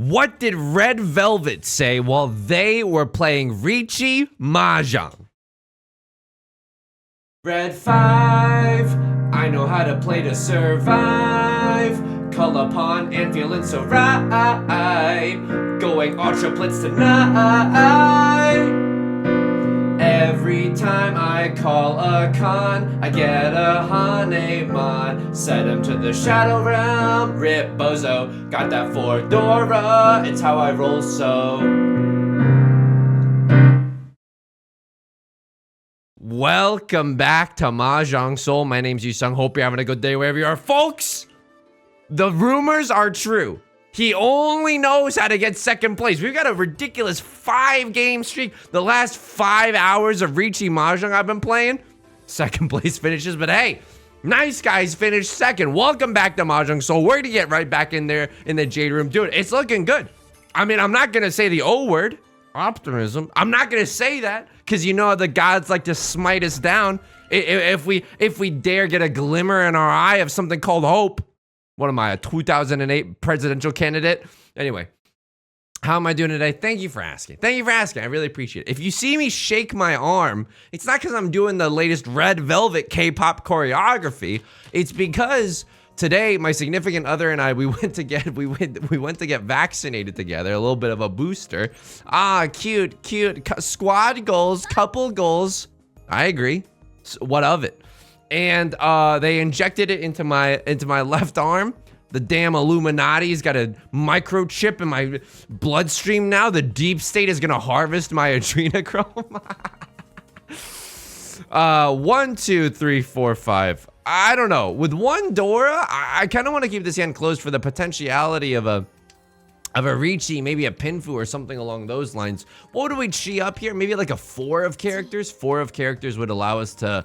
What did Red Velvet say while they were playing Riichi Mahjong? Red 5, I know how to play to survive. Call upon and feeling so right. Going ultra blitz tonight. Every time I call a con, I get a Hanemon. Set him to the Shadow Realm. Rip Bozo, got that for Dora. It's how I roll so. Welcome back to Mahjong Soul. My name's Yusong. Hope you're having a good day wherever you are. Folks, the rumors are true. He only knows how to get second place. We've got a ridiculous 5-game streak. The last 5 hours of Riichi Mahjong I've been playing, second place finishes. But hey, nice guys finished second. Welcome back to Mahjong Soul. We're gonna get right back in there in the Jade Room. Dude, it's looking good. I mean, I'm not gonna say the O word, optimism. I'm not gonna say that because you know how the gods like to smite us down if we dare get a glimmer in our eye of something called hope. What am I, a 2008 presidential candidate? Anyway, how am I doing today? Thank you for asking. Thank you for asking. I really appreciate it. If you see me shake my arm, it's not because I'm doing the latest Red Velvet K-pop choreography. It's because today my significant other and I we went to get vaccinated together. A little bit of a booster. Ah, cute. Squad goals, couple goals. I agree. So what of it? And they injected it into my left arm. The damn Illuminati's got a microchip in my bloodstream now. The deep state is gonna harvest my adrenochrome. 1, 2, 3, 4, 5. I don't know. With one Dora, I kind of want to keep this hand closed for the potentiality of a Riichi, maybe a Pinfu or something along those lines. What do we chi up here? Maybe like a 4 of characters. 4 of characters would allow us to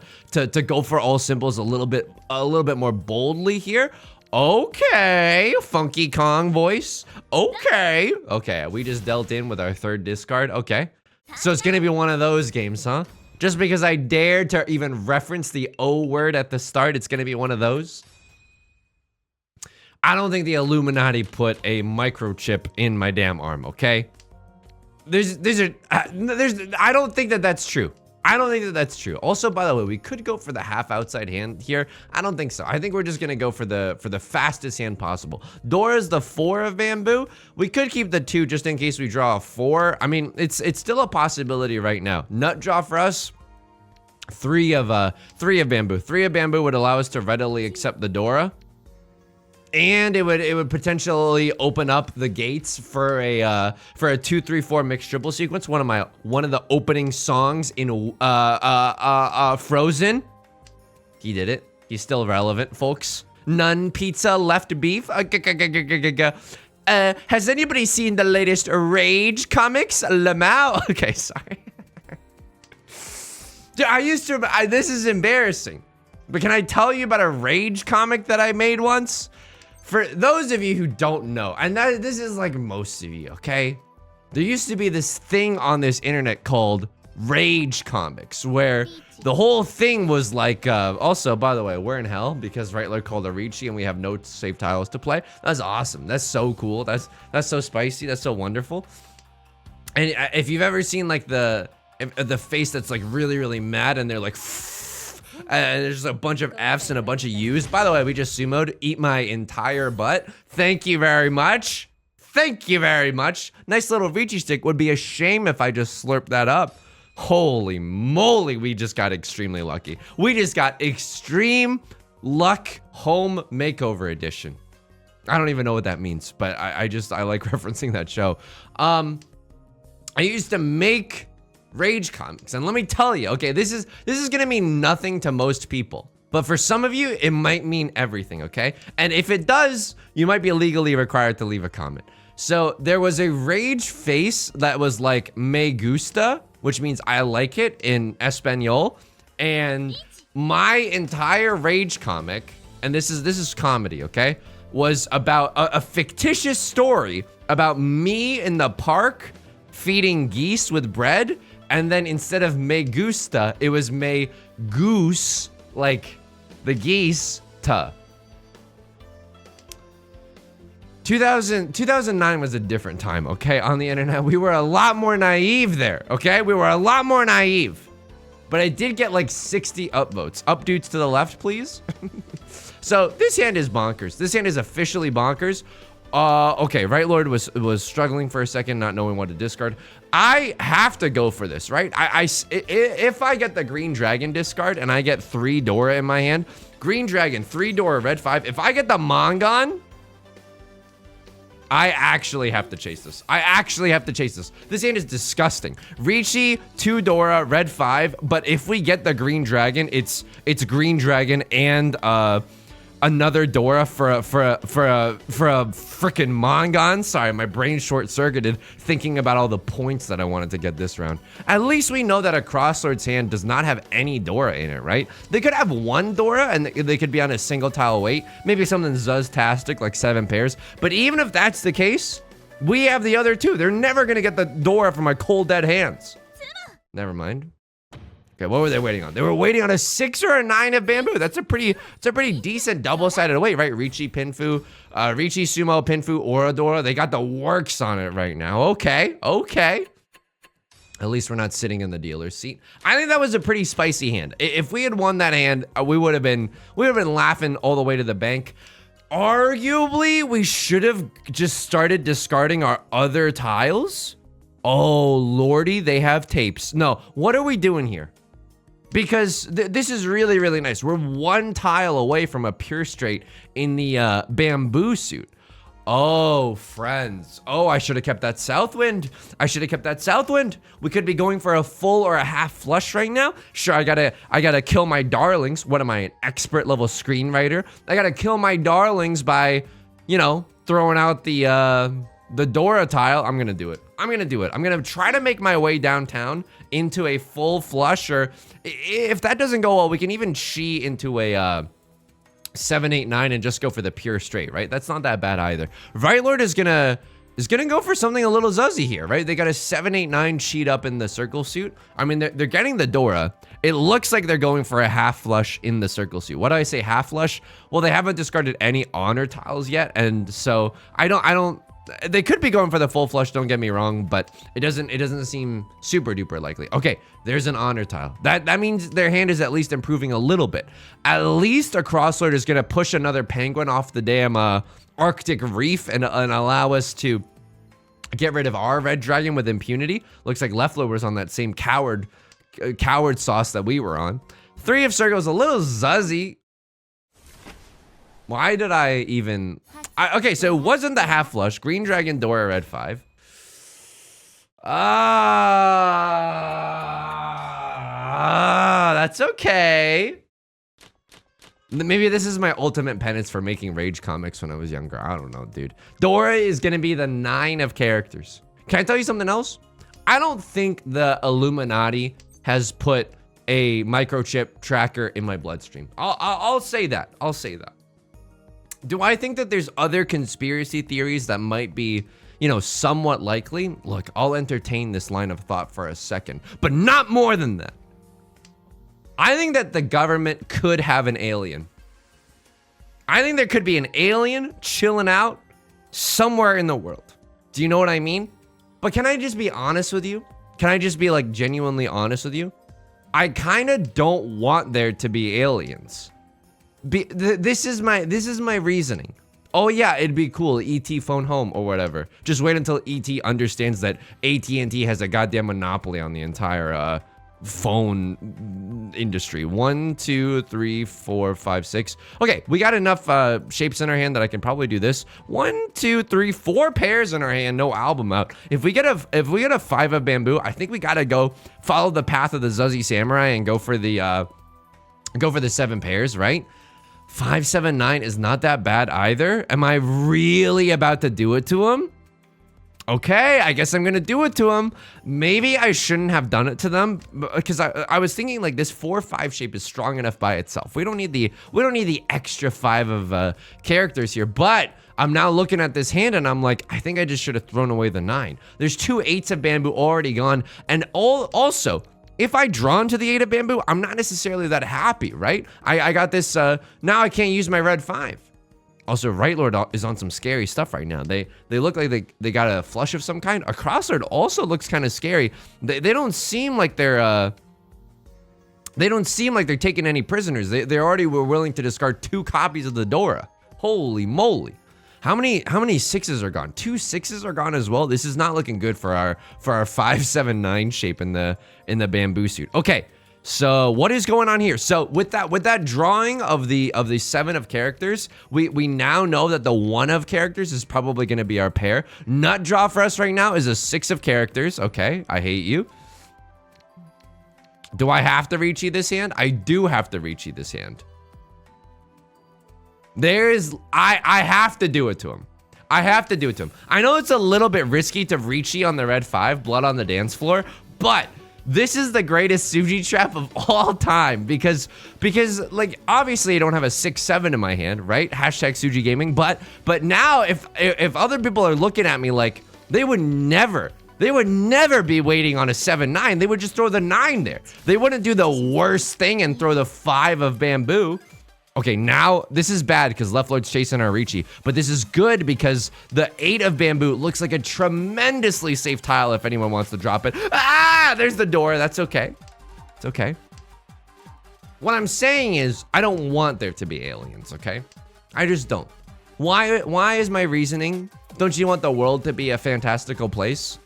go for all symbols a little bit more boldly here. Okay, Funky Kong voice. Okay, we just dealt in with our 3rd discard. Okay, so it's gonna be one of those games, huh? Just because I dared to even reference the O word at the start, it's gonna be one of those. I don't think the Illuminati put a microchip in my damn arm, okay? I don't think that that's true. I don't think that that's true. Also, by the way, we could go for the half outside hand here. I don't think so. I think we're just gonna go for the fastest hand possible. Dora's the 4 of bamboo. We could keep the 2 just in case we draw a 4. I mean, it's still a possibility right now. Nut draw for us. 3 of bamboo. 3 of bamboo would allow us to readily accept the Dora. And it would potentially open up the gates for a 2, 3, 4 mixed triple sequence. One of the opening songs in Frozen. He did it. He's still relevant, folks. None pizza left beef. Has anybody seen the latest Rage comics? Lamau. Okay, sorry. Dude, this is embarrassing. But can I tell you about a Rage comic that I made once? For those of you who don't know, and this is like most of you, okay? There used to be this thing on this internet called Rage comics, where the whole thing was like, also, by the way, we're in hell because Rightler called a Riichi and we have no save tiles to play. That's awesome. That's so cool. That's so spicy. That's so wonderful. And if you've ever seen like the face that's like really, really mad and they're like, there's just a bunch of F's and a bunch of U's. By the way, we just sumoed. Eat my entire butt. Thank you very much. Thank you very much. Nice little Riichi stick. Would be a shame if I just slurped that up. Holy moly, we just got extremely lucky. We just got Extreme Luck Home Makeover Edition. I don't even know what that means, but I like referencing that show. I used to make Rage comics, and let me tell you, okay, this is gonna mean nothing to most people, but for some of you it might mean everything, okay? And if it does, you might be legally required to leave a comment. So there was a Rage face that was like me gusta, which means I like it in Espanol, and my entire Rage comic, and this is comedy, okay, was about a fictitious story about me in the park feeding geese with bread. And then instead of me gusta, it was me goose, like the geese, ta. 2009 was a different time, okay? On the internet, we were a lot more naive there, okay? We were a lot more naive. But I did get like 60 upvotes. Up dudes to the left, please. So this hand is bonkers. This hand is officially bonkers. Okay, Right Lord was struggling for a second, not knowing what to discard. I have to go for this, right? If I get the Green Dragon discard and I get 3 Dora in my hand, Green Dragon, 3 Dora, red 5. If I get the Mangon, I actually have to chase this. I actually have to chase this. This hand is disgusting. Riichi, 2 Dora, red 5. But if we get the Green Dragon, it's Green Dragon and another Dora for a freaking Mangon. Sorry, my brain short-circuited thinking about all the points that I wanted to get this round. At least we know that a Crosslord's hand does not have any Dora in it, right? They could have 1 Dora and they could be on a single tile weight. Maybe something Zuz-tastic like 7 pairs. But even if that's the case, we have the other 2. They're never gonna get the Dora from my cold dead hands. Never mind. Okay, what were they waiting on? They were waiting on a 6 or a 9 of bamboo. That's a pretty decent double-sided weight, right? Riichi Pinfu, Riichi Sumo Pinfu, Oradora. They got the works on it right now. Okay. At least we're not sitting in the dealer's seat. I think that was a pretty spicy hand. If we had won that hand, we would have been laughing all the way to the bank. Arguably, we should have just started discarding our other tiles. Oh, lordy, they have tapes. No, what are we doing here? Because this is really, really nice. We're 1 tile away from a pure straight in the bamboo suit. Oh, friends. Oh, I should have kept that Southwind. We could be going for a full or a half flush right now. Sure, I gotta kill my darlings. What am I, an expert level screenwriter? I gotta kill my darlings by, you know, throwing out the Dora tile. I'm gonna do it. I'm gonna try to make my way downtown into a full flush, or if that doesn't go well, we can even chi into a 7, 8, 9 and just go for the pure straight, right? That's not that bad either. Right Lord is gonna go for something a little zuzzy here, right? They got a 7, 8, 9 cheat up in the circle suit. I mean, they're getting the Dora. It looks like they're going for a half flush in the circle suit. What do I say, half flush? Well, they haven't discarded any honor tiles yet, and so I don't. They could be going for the full flush, don't get me wrong, but it doesn't seem super duper likely. Okay, there's an honor tile. That means their hand is at least improving a little bit. At least a Crosslord is gonna push another penguin off the damn Arctic Reef and allow us to get rid of our red dragon with impunity. Looks like Leffler was on that same coward sauce that we were on. 3 of circles, a little zuzzy. Why did I even... okay, so it wasn't the half flush. Green Dragon, Dora, red 5. That's okay. Maybe this is my ultimate penance for making rage comics when I was younger. I don't know, dude. Dora is gonna be the 9 of characters. Can I tell you something else? I don't think the Illuminati has put a microchip tracker in my bloodstream. I'll say that. I'll say that. Do I think that there's other conspiracy theories that might be, you know, somewhat likely? Look, I'll entertain this line of thought for a second, but not more than that. I think that the government could have an alien. I think there could be an alien chilling out somewhere in the world. Do you know what I mean? But can I just be honest with you? Can I just be like genuinely honest with you? I kind of don't want there to be aliens. This is my reasoning. Oh yeah, it'd be cool. ET phone home or whatever. Just wait until ET understands that AT&T has a goddamn monopoly on the entire phone industry. 1, 2, 3, 4, 5, 6. Okay, we got enough shapes in our hand that I can probably do this. 1, 2, 3, 4 pairs in our hand. No album out. If we get a 5 of bamboo, I think we gotta go follow the path of the Zuzzy Samurai and go for the 7 pairs, right? 5, 7, 9 is not that bad either. Am I really about to do it to him? Okay, I guess I'm gonna do it to him. Maybe I shouldn't have done it to them because I was thinking like this 4-5 shape is strong enough by itself. We don't need the extra 5 of characters here. But I'm now looking at this hand and I'm like, I think I just should have thrown away the 9. There's 2 8s of bamboo already gone, and also. If I draw into the 8 of bamboo, I'm not necessarily that happy, right? I got this, now I can't use my red 5. Also, Right Lord is on some scary stuff right now. They look like they got a flush of some kind. A Crosslord also looks kind of scary. They don't seem like they're taking any prisoners. They already were willing to discard 2 copies of the Dora. Holy moly. How many 6s are gone? 2 6s are gone as well. This is not looking good for our 579 shape in the bamboo suit. Okay. So what is going on here? So with that drawing of the 7 of characters, we now know that the 1 of characters is probably going to be our pair. Nut draw for us right now is a 6 of characters. Okay, I hate you. Do I have to Riichi this hand? I do have to Riichi this hand. I have to do it to him. I have to do it to him. I know it's a little bit risky to Riichi on the red 5, blood on the dance floor, but this is the greatest Suji trap of all time because like obviously I don't have a 6-7 in my hand, right? Hashtag Suji Gaming, but now if other people are looking at me like they would never be waiting on a 7-9, they would just throw the 9 there. They wouldn't do the worst thing and throw the 5 of bamboo. Okay, now this is bad because Left Lord's chasing our Riichi, but this is good because the 8 of bamboo looks like a tremendously safe tile if anyone wants to drop it. Ah, there's the door. That's okay. It's okay. What I'm saying is I don't want there to be aliens, okay? I just don't. Why is my reasoning? Don't you want the world to be a fantastical place?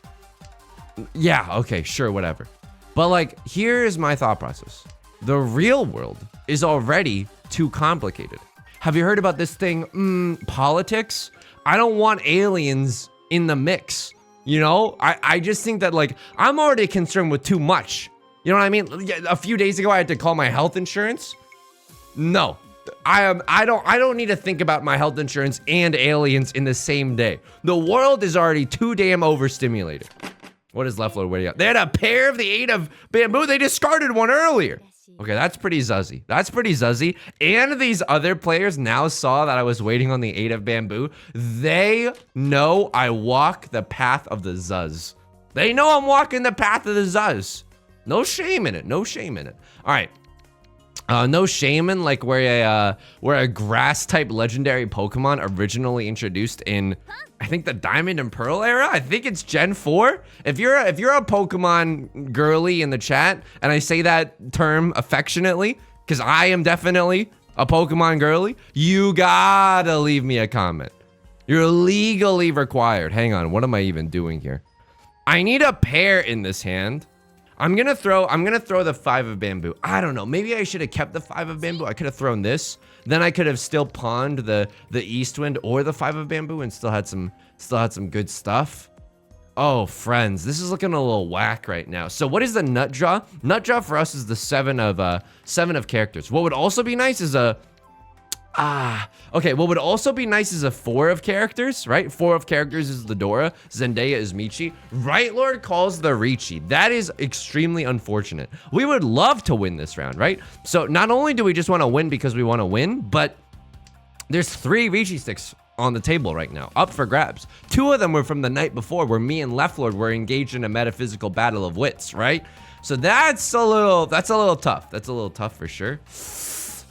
Yeah, okay, sure, whatever. But like, here's my thought process. The real world is already too complicated. Have you heard about this thing, politics? I don't want aliens in the mix. You know, I just think that like, I'm already concerned with too much. You know what I mean? A few days ago, I had to call my health insurance. No, I don't need to think about my health insurance and aliens in the same day. The world is already too damn overstimulated. What is Left Lord waiting on? They had a pair of the 8 of bamboo. They discarded one earlier. Okay, that's pretty zuzzy. That's pretty zuzzy. And these other players now saw that I was waiting on the 8 of bamboo. They know I walk the path of the zuzz. They know I'm walking the path of the zuzz. No shame in it. No shame in it. All right. No shame in like where a grass type legendary Pokemon originally introduced in, I think the Diamond and Pearl era. I think it's Gen 4. If you're a Pokemon girly in the chat, and I say that term affectionately, because I am definitely a Pokemon girly, you gotta leave me a comment. You're legally required. Hang on, what am I even doing here? I need a pair in this hand. I'm gonna throw the 5 of bamboo. I don't know. Maybe I should have kept the 5 of bamboo. I could have thrown this. Then I could have still pawned the Eastwind or the 5 of bamboo and still had some good stuff. Oh, friends, this is looking a little whack right now. So what is the nut draw? Nut draw for us is the 7 of characters. What would also be nice is a okay, what would also be nice is a 4 of characters, right? 4 of characters is the Dora, Zendaya is Michi. Right Lord calls the Riichi. That is extremely unfortunate. We would love to win this round, right? So not only do we just want to win because we want to win, but there's 3 Riichi sticks on the table right now, up for grabs. 2 of them were from the night before where me and Left Lord were engaged in a metaphysical battle of wits, right? So that's a little tough. That's a little tough for sure.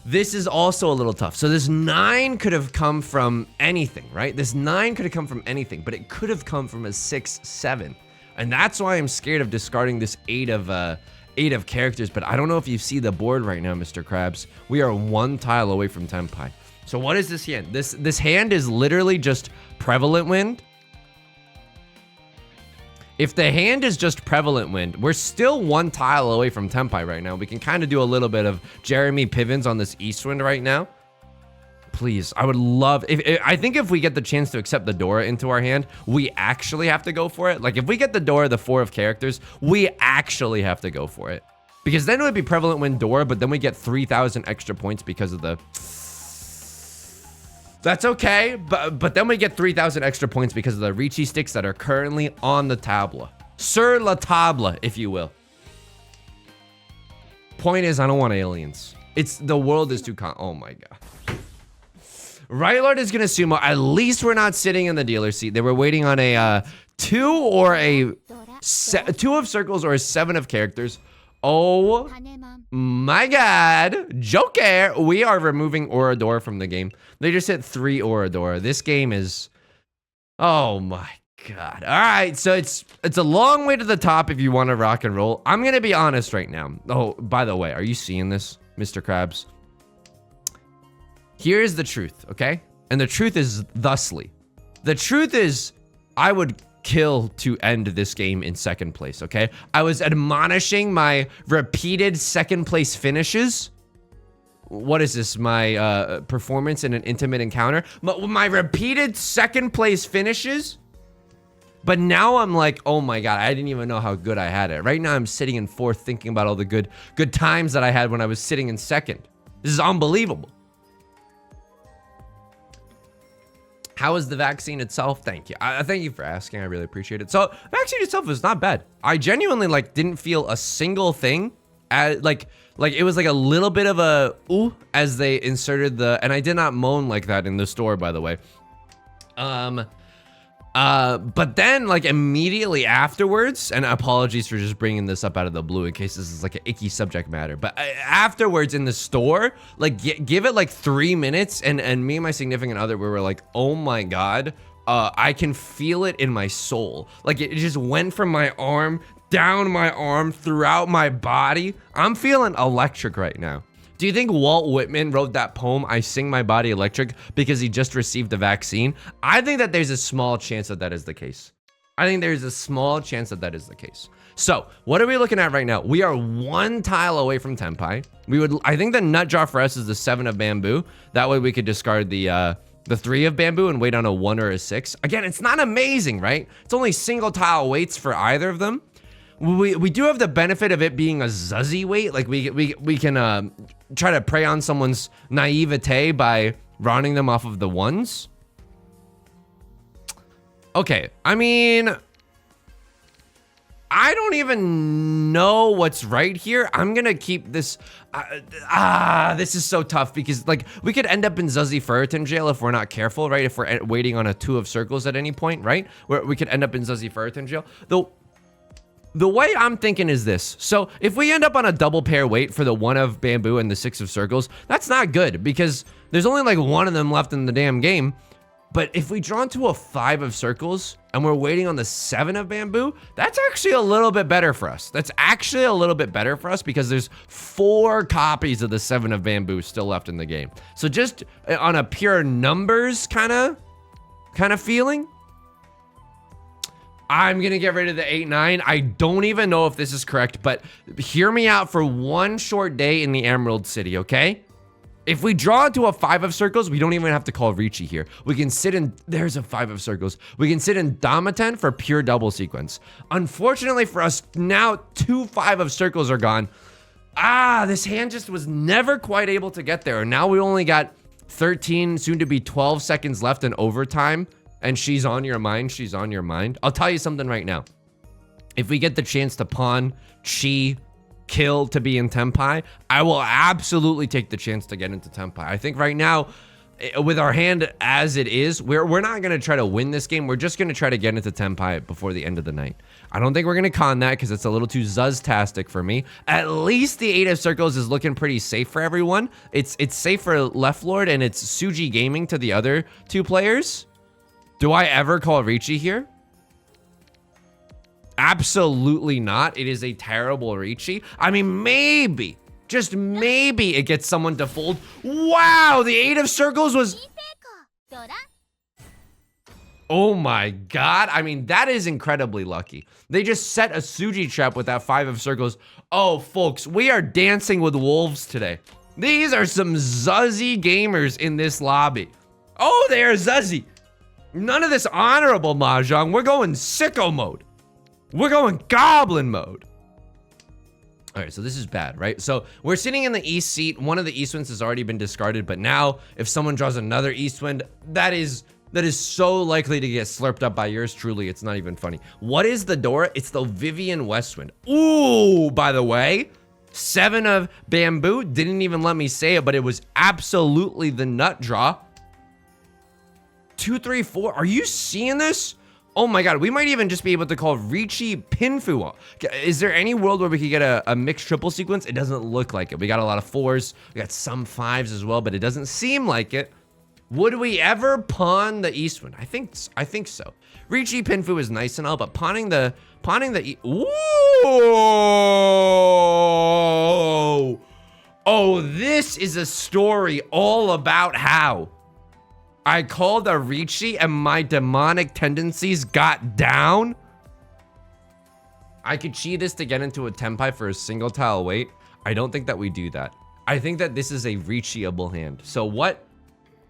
This is also a little tough. So this 9 could have come from anything, right? This 9 could have come from anything, but it could have come from a 6-7. And that's why I'm scared of discarding this 8 of characters. But I don't know if you see the board right now, Mr. Krabs. We are 1 tile away from Tenpai. So what is this hand? This hand is literally just Prevalent Wind. If the hand is just Prevalent Wind, we're still 1 tile away from Tenpai right now. We can kind of do a little bit of Jeremy Pivens on this Eastwind right now. Please, I would love, I think if we get the chance to accept the Dora into our hand, we actually have to go for it. Like if we get the Dora, the 4 of characters, we actually have to go for it. Because then it would be Prevalent Wind Dora, but then we get 3,000 extra points because of the... That's okay, but then we get 3,000 extra points because of the Riichi sticks that are currently on the tabla. Sur la table, if you will. Point is, I don't want aliens. The world is too oh my god. Right Lord is gonna sumo. At least we're not sitting in the dealer seat. They were waiting on a 2 or a 2 of circles or a 7 of characters. Oh my god. Joker. We are removing Orador from the game. They just hit 3 Orador. This game is... Oh my god. All right, so it's a long way to the top if you want to rock and roll. I'm going to be honest right now. Oh, by the way, are you seeing this, Mr. Krabs? Here's the truth, okay? And the truth is thusly. The truth is, I would kill to end this game in 2nd place, okay? I was admonishing my repeated 2nd place finishes. What is this? My performance in an intimate encounter? My repeated 2nd place finishes? But now I'm like, oh my god, I didn't even know how good I had it. Right now I'm sitting in 4th thinking about all the good times that I had when I was sitting in 2nd. This is unbelievable. How is the vaccine itself? Thank you. Thank you for asking. I really appreciate it. So, vaccine itself was not bad. I genuinely didn't feel a single thing. Like it was like a little bit of a ooh as they inserted the, and I did not moan like that in the store, by the way. But then like immediately afterwards, and apologies for just bringing this up out of the blue in case this is like an icky subject matter, but afterwards in the store, like give it like 3 minutes, and me and my significant other, we were like, oh my god, I can feel it in my soul. Like it just went from my arm down my arm throughout my body. I'm feeling electric right now. Do you think Walt Whitman wrote that poem, I Sing My Body Electric, because he just received the vaccine? I think that there's a small chance that that is the case. I think there's a small chance that that is the case. So, what are we looking at right now? We are 1 tile away from Tenpai. I think the nut draw for us is the 7 of bamboo. That way we could discard the 3 of bamboo and wait on a 1 or a 6. Again, it's not amazing, right? It's only single tile weights for either of them. We do have the benefit of it being a Zuzzy weight. Like we can try to prey on someone's naivete by rounding them off of the 1s. Okay, I mean, I don't even know what's right here. I'm gonna keep this. This is so tough because like we could end up in Zuzzy Ferritin jail if we're not careful, right? If we're waiting on a 2 of circles at any point, right? Where we could end up in Zuzzy Ferritin jail. Though the way I'm thinking is this. So if we end up on a double pair weight for the 1 of bamboo and the 6 of circles, that's not good because there's only like 1 of them left in the damn game. But if we draw into a 5 of circles and we're waiting on the 7 of bamboo, that's actually a little bit better for us. That's actually a little bit better for us because there's 4 copies of the 7 of bamboo still left in the game. So just on a pure numbers kind of feeling, I'm gonna get rid of the 8-9. I don't even know if this is correct, but hear me out for 1 short day in the Emerald City, okay? If we draw into a 5 of circles, we don't even have to call Riichi here. We can sit in, there's a 5 of circles. We can sit in Damaten for pure double sequence. Unfortunately for us, now 2 5 of circles are gone. This hand just was never quite able to get there. Now we only got 13, soon to be 12 seconds left in overtime. And she's on your mind, she's on your mind. I'll tell you something right now. If we get the chance to pawn, chi, kill to be in Tenpai, I will absolutely take the chance to get into Tenpai. I think right now, with our hand as it is, we're not going to try to win this game. We're just going to try to get into Tenpai before the end of the night. I don't think we're going to con that because it's a little too Zuztastic for me. At least the 8 of circles is looking pretty safe for everyone. It's safe for Left Lord and it's Suji Gaming to the other 2 players. Do I ever call Riichi here? Absolutely not. It is a terrible Riichi. I mean, maybe, just maybe it gets someone to fold. Wow, the 8 of circles was... Oh my god. I mean, that is incredibly lucky. They just set a Suji trap with that 5 of circles. Oh, folks, we are dancing with wolves today. These are some Zuzzy gamers in this lobby. Oh, they are Zuzzy. None of this honorable Mahjong. We're going sicko mode. We're going goblin mode. All right, so this is bad, right? So we're sitting in the east seat. One of the east winds has already been discarded, but now if someone draws another east wind, that is so likely to get slurped up by yours truly. It's not even funny. What is the door? It's the Vivian Westwind. Ooh, by the way, 7 of bamboo. Didn't even let me say it, but it was absolutely the nut draw. 2, 3, 4. Are you seeing this? Oh my god, we might even just be able to call Riichi Pinfu. Is there any world where we could get a mixed triple sequence? It doesn't look like it. We got a lot of 4s, we got some 5s as well, but it doesn't seem like it. Would we ever pawn the Eastwind? I think so. Riichi Pinfu is nice and all, but pawning the ooh! Oh, this is a story all about how I called a Riichi and my demonic tendencies got down. I could cheat this to get into a Tenpai for a single tile wait. I don't think that we do that. I think that this is a Riichi-able hand. So what?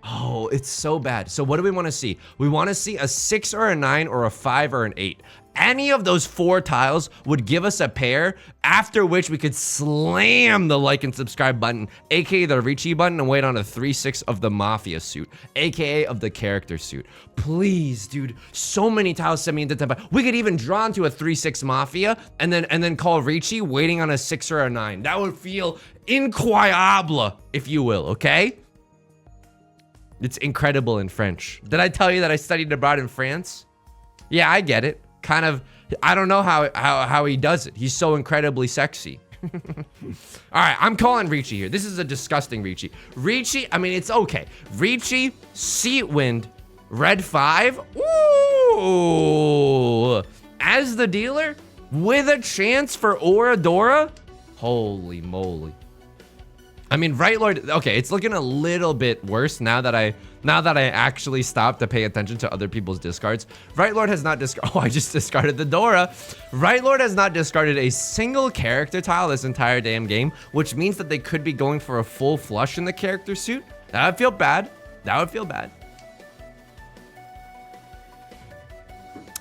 Oh, it's so bad. So what do we want to see? We want to see a 6 or a 9 or a 5 or an 8. Any of those 4 tiles would give us a pair, after which we could slam the like and subscribe button, aka the Riichi button, and wait on a 3/6 of the Mafia suit, aka of the character suit. Please, dude, so many tiles send me into Tenpai. We could even draw into a 3/6 Mafia and then call Riichi waiting on a 6 or a 9. That would feel incroyable, if you will, okay? It's incredible in French. Did I tell you that I studied abroad in France? Yeah, I get it. Kind of, I don't know how he does it. He's so incredibly sexy. All right, I'm calling Riichi here. This is a disgusting Riichi. Riichi, I mean, it's okay. Riichi, Seat Wind, Red 5. Ooh. As the dealer, with a chance for Oradora? Holy moly. I mean, Right Lord, okay, it's looking a little bit worse now that I actually stopped to pay attention to other people's discards. Right Lord has not discarded, oh, I just discarded the Dora. Right Lord has not discarded a single character tile this entire damn game, which means that they could be going for a full flush in the character suit. That would feel bad. That would feel bad.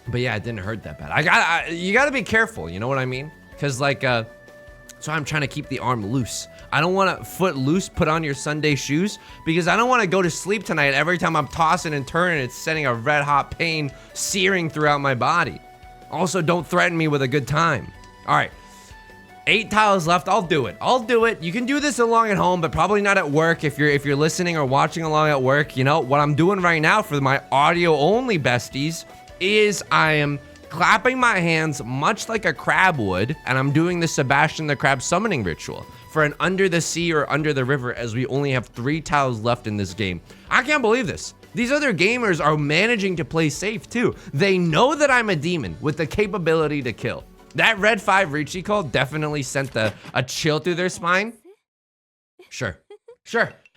But yeah, it didn't hurt that bad. You gotta be careful, you know what I mean? Cause like, so I'm trying to keep the arm loose. I don't want to foot loose, put on your Sunday shoes, because I don't want to go to sleep tonight. Every time I'm tossing and turning, it's sending a red hot pain searing throughout my body. Also, don't threaten me with a good time. All right, 8 tiles left. I'll do it. I'll do it. You can do this along at home, but probably not at work. If you're listening or watching along at work, you know what I'm doing right now for my audio only besties is I am clapping my hands much like a crab would, and I'm doing the Sebastian the Crab summoning ritual for an under the sea or under the river, as we only have 3 tiles left in this game. I can't believe this. These other gamers are managing to play safe too. They know that I'm a demon with the capability to kill. That Red 5 Riichi call definitely sent a chill through their spine. Sure.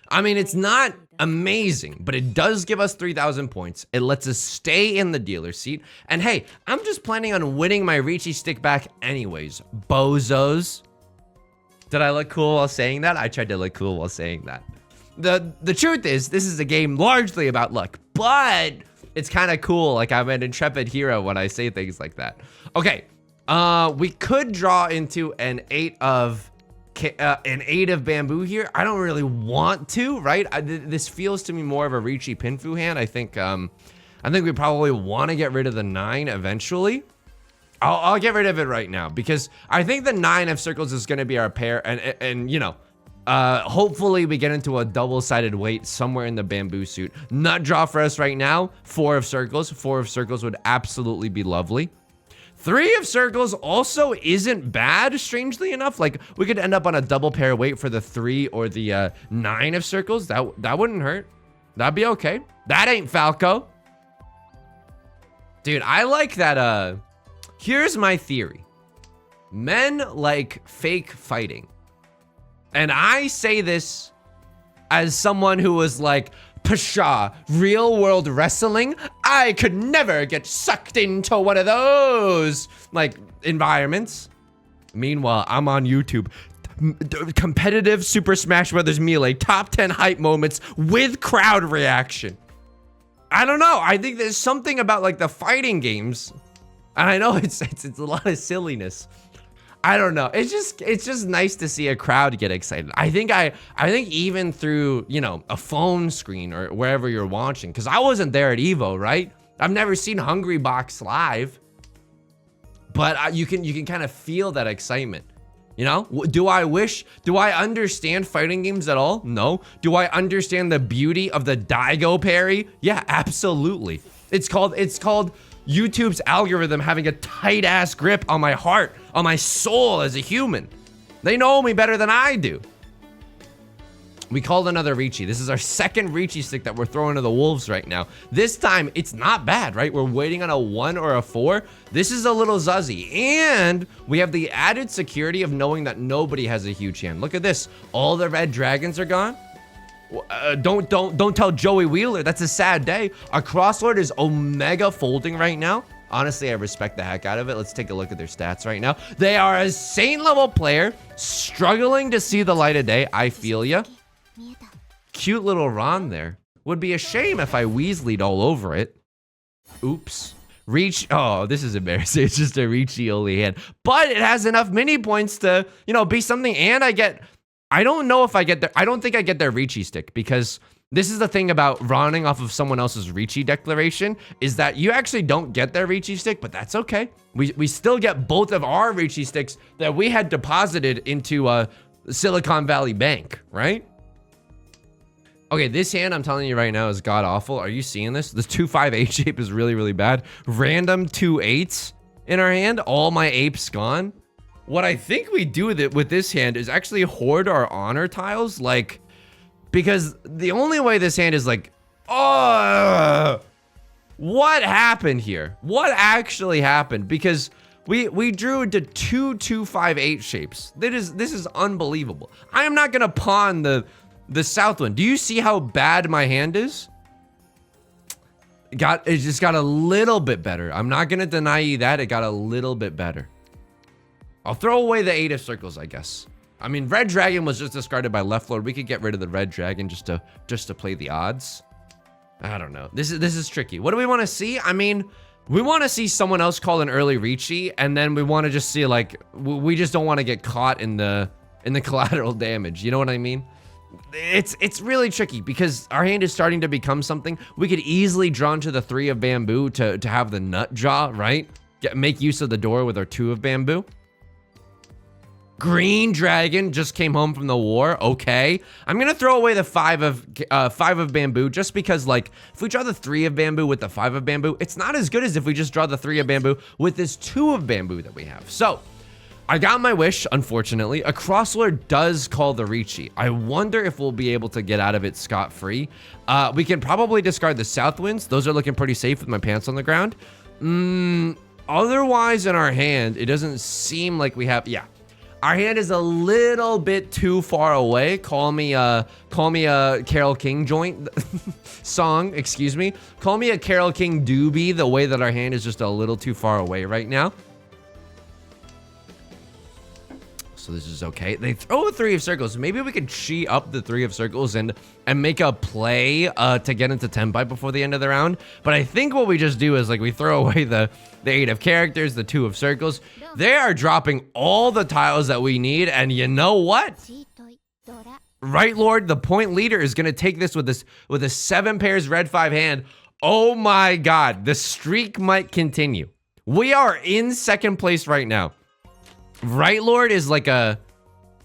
I mean, it's not amazing, but it does give us 3,000 points. It lets us stay in the dealer seat. And hey, I'm just planning on winning my Riichi stick back anyways, bozos. Did I look cool while saying that? I tried to look cool while saying that. The truth is, this is a game largely about luck, but it's kind of cool. Like, I'm an intrepid hero when I say things like that. Okay, we could draw into an 8 of bamboo here. I don't really want to, right? This feels to me more of a Riichi Pinfu hand. I think we probably want to get rid of the 9 eventually. I'll get rid of it right now because I think the 9 of circles is going to be our pair, and you know, hopefully we get into a double-sided weight somewhere in the bamboo suit. Nut draw for us right now. 4 of circles. 4 of circles would absolutely be lovely. 3 of circles also isn't bad, strangely enough. Like, we could end up on a double pair weight for the 3 or the 9 of circles. That wouldn't hurt. That'd be okay. That ain't Falco. Dude, I like that. Here's my theory. Men like fake fighting. And I say this as someone who was like, Pshaw, real world wrestling? I could never get sucked into one of those like environments. Meanwhile, I'm on YouTube. Competitive Super Smash Brothers Melee, top 10 hype moments with crowd reaction. I don't know. I think there's something about like the fighting games, and I know it's a lot of silliness. I don't know. It's just nice to see a crowd get excited. I think even through, you know, a phone screen or wherever you're watching, because I wasn't there at Evo, right? I've never seen Hungry Box live, but you can kind of feel that excitement. You know, do I understand fighting games at all? No. Do I understand the beauty of the Daigo parry? Yeah, absolutely. It's called YouTube's algorithm having a tight ass grip on my heart, on my soul as a human. They know me better than I do. We called another Riichi. This is our second Riichi stick that we're throwing to the wolves right now. This time, it's not bad, right? We're waiting on a 1 or a 4. This is a little zuzzy. And we have the added security of knowing that nobody has a huge hand. Look at this. All the red dragons are gone. Don't tell Joey Wheeler. That's a sad day. Our Crosslord is Omega folding right now. Honestly, I respect the heck out of it. Let's take a look at their stats right now. They are a Saint level player, struggling to see the light of day. I feel ya. Cute little Ron there. Would be a shame if I Weasley'd all over it. Oops. Reach. Oh, this is embarrassing. It's just a Riichi only hand. But it has enough mini points to, you know, be something. And I don't know if I get their, I don't think I get their Riichi stick, because this is the thing about running off of someone else's Riichi declaration, is that you actually don't get their Riichi stick, but that's okay. We still get both of our Riichi sticks that we had deposited into Silicon Valley Bank, right? Okay, this hand, I'm telling you right now, is god-awful. Are you seeing this? This 2-5-8 shape is really, really bad. Random 2 8s in our hand. All my apes gone. What I think we do with this hand is actually hoard our honor tiles, like, because the only way this hand is like, oh, what happened here? What actually happened? Because we drew into 2 2-5-8 shapes. This is unbelievable. I am not gonna pawn the south one. Do you see how bad my hand is? It just got a little bit better. I'm not gonna deny you that. It got a little bit better. I'll throw away the 8 of circles, I guess. I mean, red dragon was just discarded by left lord. We could get rid of the red dragon just to play the odds. I don't know. This is tricky. What do we want to see? I mean, we want to see someone else call an early Riichi, and then we want to just see, like, we just don't want to get caught in the collateral damage. You know what I mean? It's really tricky because our hand is starting to become something. We could easily draw into the 3 of bamboo to have the nut jaw, right? Make use of the door with our 2 of bamboo. Green dragon just came home from the war. Okay, I'm gonna throw away the 5 of bamboo, just because, like, if we draw the 3 of bamboo with the 5 of bamboo, it's not as good as if we just draw the 3 of bamboo with this 2 of bamboo that we have. So I got my wish, unfortunately. A crosslord does call the Riichi. I wonder if we'll be able to get out of it scot-free. We can probably discard the south winds. Those are looking pretty safe with my pants on the ground. Otherwise, in our hand, it doesn't seem like we have, yeah. Our hand is a little bit too far away. Call me a Carole King joint song, excuse me. Call me a Carole King doobie, the way that our hand is just a little too far away right now. So this is okay. They throw a 3 of circles. Maybe we could chi up the 3 of circles and make a play to get into 10 pipe before the end of the round. But I think what we just do is, like, we throw away the 8 of characters, the 2 of circles. They are dropping all the tiles that we need, and you know what? Right, Lord, the point leader is gonna take this with a 7 pairs red 5 hand. Oh my God, the streak might continue. We are in second place right now. Right Lord is like a,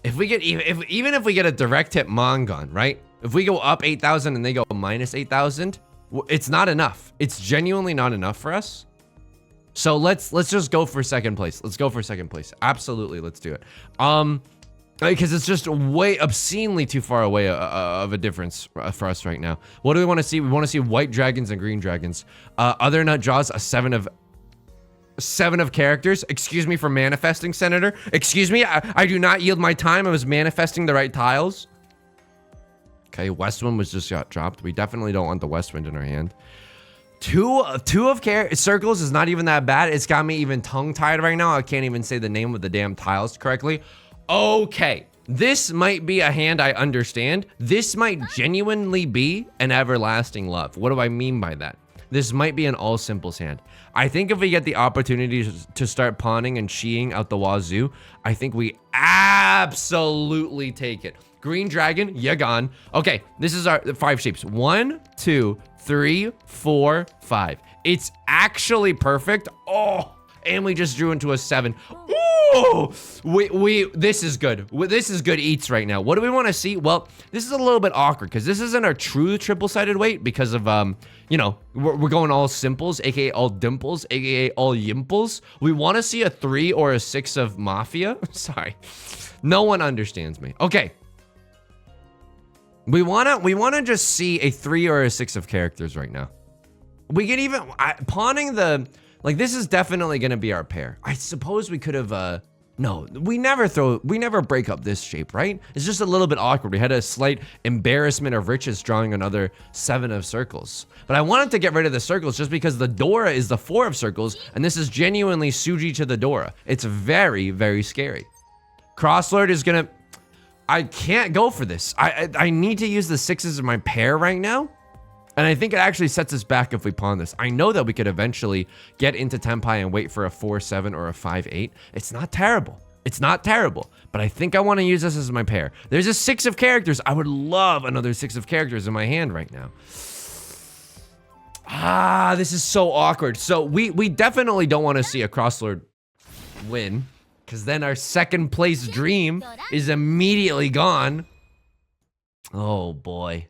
even if we get a direct hit Mongon, right? If we go up 8,000 and they go minus 8,000, it's not enough. It's genuinely not enough for us. So let's just go for second place. Let's go for second place. Absolutely, let's do it. Because it's just way obscenely too far away of a difference for us right now. What do we want to see? We want to see white dragons and green dragons. Other nut draws a 7 of characters. Excuse me for manifesting, Senator. Excuse me, I do not yield my time. I was manifesting the right tiles. Okay, Westwind was just got dropped. We definitely don't want the Westwind in our hand. Two of circles is not even that bad. It's got me even tongue-tied right now. I can't even say the name of the damn tiles correctly. Okay, this might be a hand I understand. This might genuinely be an everlasting love. What do I mean by that? This might be an all simples hand. I think if we get the opportunity to start pawning and chiing out the wazoo, I think we absolutely take it. Green dragon, you gone. Okay, this is our 5 shapes. 1, 2, 3, 4, 5. It's actually perfect. Oh, and we just drew into a 7. Oh, this is good. This is good eats right now. What do we want to see? Well, this is a little bit awkward because this isn't our true triple-sided weight because of, you know, we're going all simples, aka all dimples, aka all yimples. We want to see a 3 or a 6 of Mafia. Sorry. No one understands me. Okay. We wanna just see a 3 or a 6 of characters right now. We can even pawning the, like, this is definitely gonna be our pair. I suppose we could have no, we never break up this shape, right? It's just a little bit awkward. We had a slight embarrassment of riches drawing another 7 of circles. But I wanted to get rid of the circles just because the Dora is the 4 of circles, and this is genuinely Suji to the Dora. It's very, very scary. Crosslord is gonna, I can't go for this. I need to use the 6s of my pair right now. And I think it actually sets us back if we pawn this. I know that we could eventually get into Tenpai and wait for a 4-7 or a 5-8. It's not terrible. It's not terrible. But I think I want to use this as my pair. There's a 6 of characters. I would love another 6 of characters in my hand right now. Ah, this is so awkward. So we definitely don't want to see a Crosslord win, because then our second place dream is immediately gone. Oh boy.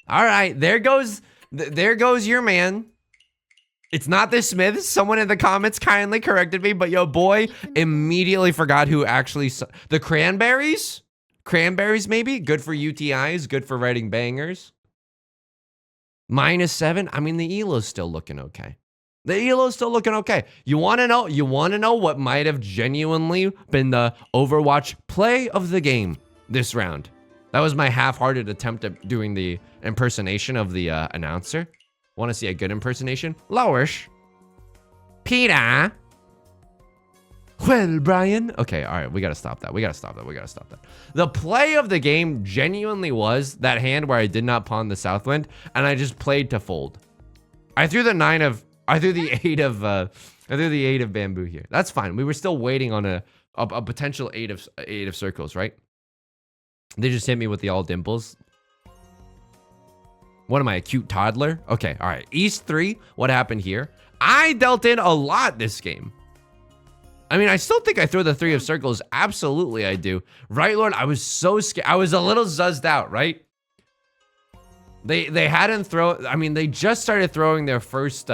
All right, there goes your man. It's not the Smiths. Someone in the comments kindly corrected me, but yo boy immediately forgot who actually the Cranberries? Cranberries maybe? Good for UTIs, good for writing bangers. -7. I mean, the ELO's still looking okay. The ELO's still looking okay. You want to know what might have genuinely been the Overwatch play of the game this round? That was my half-hearted attempt at doing the impersonation of the announcer. Want to see a good impersonation? Lowish. Peter. Well, Brian. Okay, all right, we gotta stop that. We gotta stop that. The play of the game genuinely was that hand where I did not pawn the Southwind, and I just played to fold. I threw the 8 of bamboo here. That's fine. We were still waiting on a potential 8 of circles, right? They just hit me with the all dimples. What am I, a cute toddler? Okay, all right. East 3, what happened here? I dealt in a lot this game. I mean, I still think I throw the 3 of circles. Absolutely, I do. Right, Lord? I was so scared. I was a little zuzzed out, right? They hadn't thrown, I mean, they just started throwing their first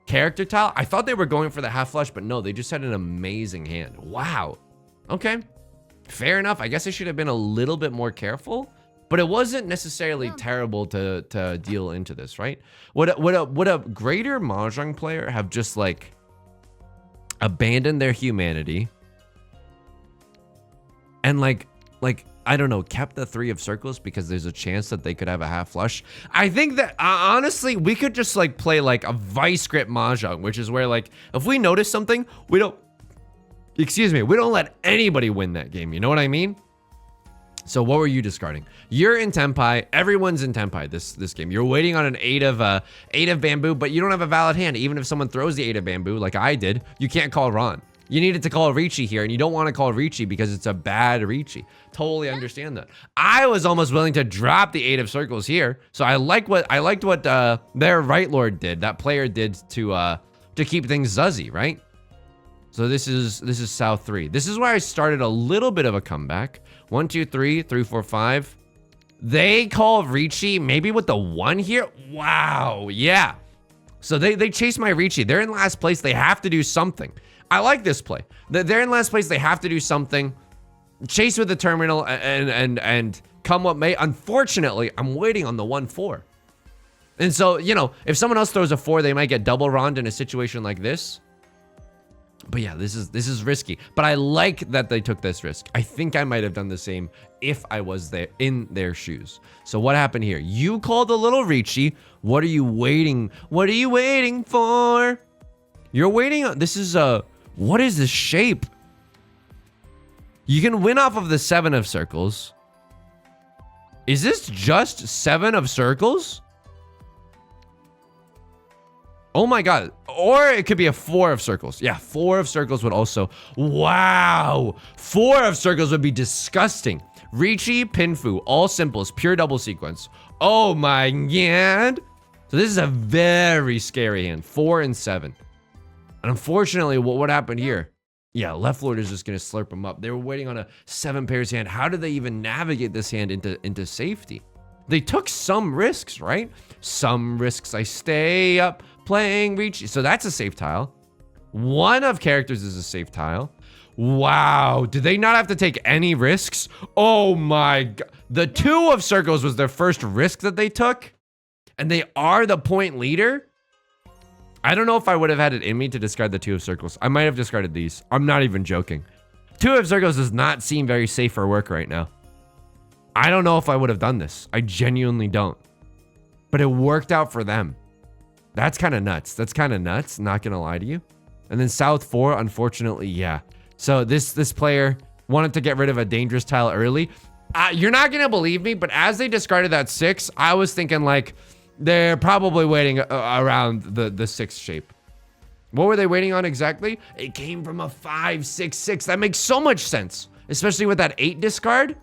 character tile. I thought they were going for the half flush, but no, they just had an amazing hand. Wow. Okay. Fair enough. I guess I should have been a little bit more careful, but it wasn't necessarily terrible to deal into this, right? Would a greater Mahjong player have just like abandoned their humanity and like I don't know, kept the 3 of circles because there's a chance that they could have a half flush? I think that honestly, we could just like play like a vice grip Mahjong, which is where like if we notice something, we don't let anybody win that game. You know what I mean? So what were you discarding? You're in Tenpai. Everyone's in Tenpai this game. You're waiting on an 8 of bamboo, but you don't have a valid hand. Even if someone throws the 8 of bamboo, like I did, you can't call Ron. You needed to call Riichi here, and you don't want to call Riichi because it's a bad Riichi. Totally understand that. I was almost willing to drop the 8 of circles here. So I liked what their right lord did. That player did to keep things zuzzy, right? So this is South 3. This is where I started a little bit of a comeback. 1, 2, 3, 3, 4, 5. They call Riichi maybe with the 1 here. Wow, yeah. So they chase my Riichi. They're in last place. They have to do something. I like this play. They're in last place. They have to do something. Chase with the terminal and come what may. Unfortunately, I'm waiting on the 1-4. And so, you know, if someone else throws a 4, they might get double rond in a situation like this. But yeah, this is risky. But I like that they took this risk. I think I might have done the same if I was there in their shoes. So what happened here? You called a little Riichi. What are you waiting? What are you waiting for? You're waiting on, this is what is this shape? You can win off of the 7 of circles. Is this just 7 of circles? Oh my God. Or it could be a 4 of circles. Yeah, 4 of circles would also, wow. 4 of circles would be disgusting. Riichi, Pinfu, all simples, pure double sequence. Oh my God. So this is a very scary hand, 4 and 7. And unfortunately, what happened here? Yeah, left lord is just gonna slurp them up. They were waiting on a 7 pairs hand. How did they even navigate this hand into safety? They took some risks, right? Some risks. I stay up playing Riichi. So that's a safe tile. One of characters is a safe tile. Wow, did they not have to take any risks? Oh my god. The 2 of circles was their first risk that they took, and they are the point leader. I don't know if I would have had it in me to discard the 2 of circles. I might have discarded these. I'm not even joking. 2 of circles does not seem very safe for work right now. I don't know if I would have done this. I genuinely don't. But it worked out for them. That's kind of nuts. That's kind of nuts, not gonna lie to you. And then South 4, unfortunately, yeah. So this player wanted to get rid of a dangerous tile early. You're not gonna believe me, but as they discarded that 6, I was thinking like, they're probably waiting around the 6 shape. What were they waiting on exactly? It came from a 5, 6, 6. That makes so much sense, especially with that 8 discard.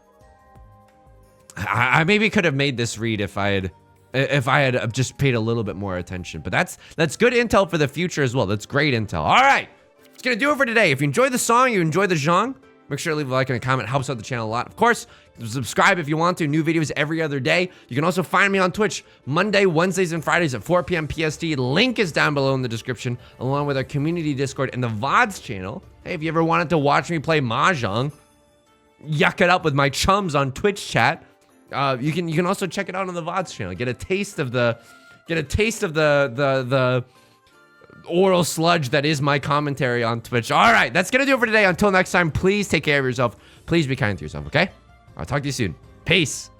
I maybe could have made this read if I had just paid a little bit more attention. But that's good intel for the future as well. That's great intel. All right, that's gonna do it for today. If you enjoyed the song, you enjoyed the genre, make sure to leave a like and a comment. It helps out the channel a lot. Of course, subscribe if you want to. New videos every other day. You can also find me on Twitch Monday, Wednesdays, and Fridays at 4 p.m. PST. Link is down below in the description, along with our community Discord and the VODs channel. Hey, if you ever wanted to watch me play Mahjong, yuck it up with my chums on Twitch chat, you can also check it out on the VODs channel. Get a taste of the oral sludge that is my commentary on Twitch. All right, that's gonna do it for today. Until next time, please take care of yourself. Please be kind to yourself, okay? I'll talk to you soon. Peace.